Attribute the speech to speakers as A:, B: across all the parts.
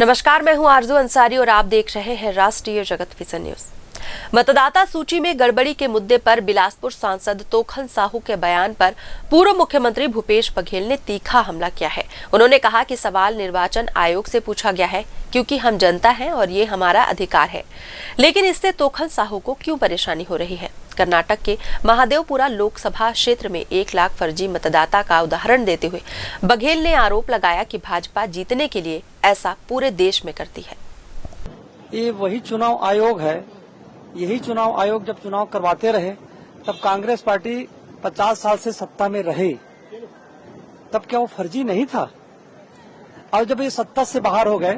A: नमस्कार, मैं हूं आरजू अंसारी और आप देख रहे हैं राष्ट्रीय जगत विजन न्यूज। मतदाता सूची में गड़बड़ी के मुद्दे पर बिलासपुर सांसद तोखन साहू के बयान पर पूर्व मुख्यमंत्री भूपेश बघेल ने तीखा हमला किया है। उन्होंने कहा कि सवाल निर्वाचन आयोग से पूछा गया है क्योंकि हम जनता हैं और ये हमारा अधिकार है, लेकिन इससे तोखन साहू को क्यों परेशानी हो रही है। कर्नाटक के महादेवपुरा लोकसभा क्षेत्र में 1 लाख फर्जी मतदाता का उदाहरण देते हुए बघेल ने आरोप लगाया कि भाजपा जीतने के लिए ऐसा पूरे देश में करती है।
B: ये वही चुनाव आयोग है। यही चुनाव आयोग जब चुनाव करवाते रहे तब कांग्रेस पार्टी 50 साल से सत्ता में रहे, तब क्या वो फर्जी नहीं था? और जब ये सत्ता से बाहर हो गए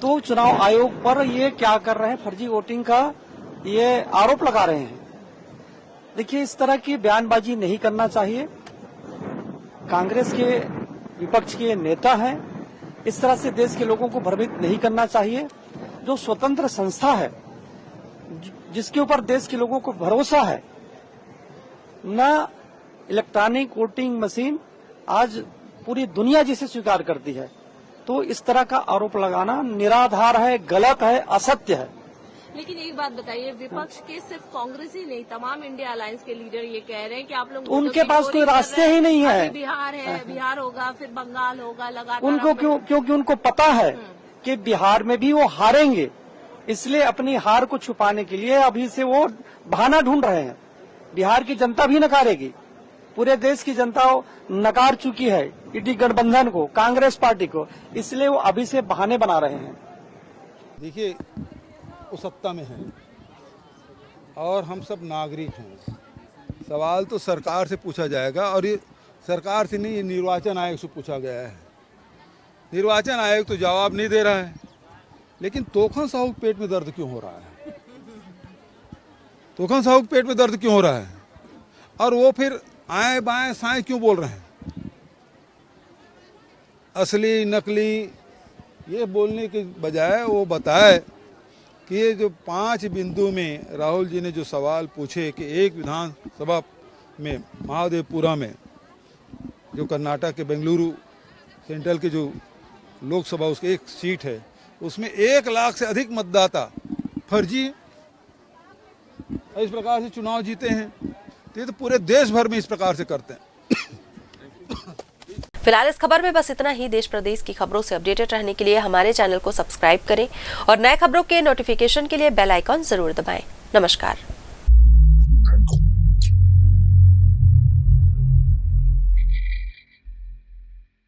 B: तो चुनाव आयोग पर ये क्या कर रहे हैं, फर्जी वोटिंग का ये आरोप लगा रहे हैं। देखिए, इस तरह की बयानबाजी नहीं करना चाहिए। कांग्रेस के विपक्ष के नेता हैं, इस तरह से देश के लोगों को भ्रमित नहीं करना चाहिए। जो स्वतंत्र संस्था है, जिसके ऊपर देश के लोगों को भरोसा है, न इलेक्ट्रॉनिक वोटिंग मशीन आज पूरी दुनिया जिसे स्वीकार करती है, तो इस तरह का आरोप लगाना निराधार है, गलत है, असत्य है।
C: लेकिन एक बात बताइए, विपक्ष के सिर्फ कांग्रेस ही नहीं, तमाम इंडिया अलायंस के लीडर ये कह रहे हैं कि आप लोग
B: तो उनके पास कोई रास्ते ही नहीं है।
C: बिहार है, बिहार होगा, फिर बंगाल होगा, लगातार
B: उनको क्योंकि उनको पता है कि बिहार में भी वो हारेंगे, इसलिए अपनी हार को छुपाने के लिए अभी से वो बहाना ढूंढ रहे हैं। बिहार की जनता भी नकारेगी, पूरे देश की जनता नकार चुकी है इंडी गठबंधन को, कांग्रेस पार्टी को, इसलिए वो अभी से बहाने बना रहे हैं।
D: देखिए, वो सत्ता में है और हम सब नागरिक हैं। सवाल तो सरकार से पूछा जाएगा, और ये सरकार से नहीं, ये निर्वाचन आयोग से पूछा गया है। निर्वाचन आयोग तो जवाब नहीं दे रहा है। लेकिन तोखन साहू के पेट में दर्द क्यों हो रहा है? तोखन साहू के पेट में दर्द क्यों हो रहा है? और वो फिर आए बाएं साएं क्यों बोल रहे हैं? असली नकली ये बोलने के बजाय वो बताए कि ये जो 5 बिंदु में राहुल जी ने जो सवाल पूछे कि एक विधानसभा में महादेवपुरा में, जो कर्नाटक के बेंगलुरु सेंट्रल के जो लोकसभा उसकी एक सीट है, उसमें 1 लाख से अधिक मतदाता फर्जी इस प्रकार से चुनाव जीते हैं। तो ये तो पूरे देश भर में इस प्रकार से करते हैं।
A: फिलहाल इस खबर में बस इतना ही। देश प्रदेश की खबरों से अपडेटेड रहने के लिए हमारे चैनल को सब्सक्राइब करें और नए खबरों के नोटिफिकेशन के लिए बेल आइकॉन जरूर दबाएं। नमस्कार।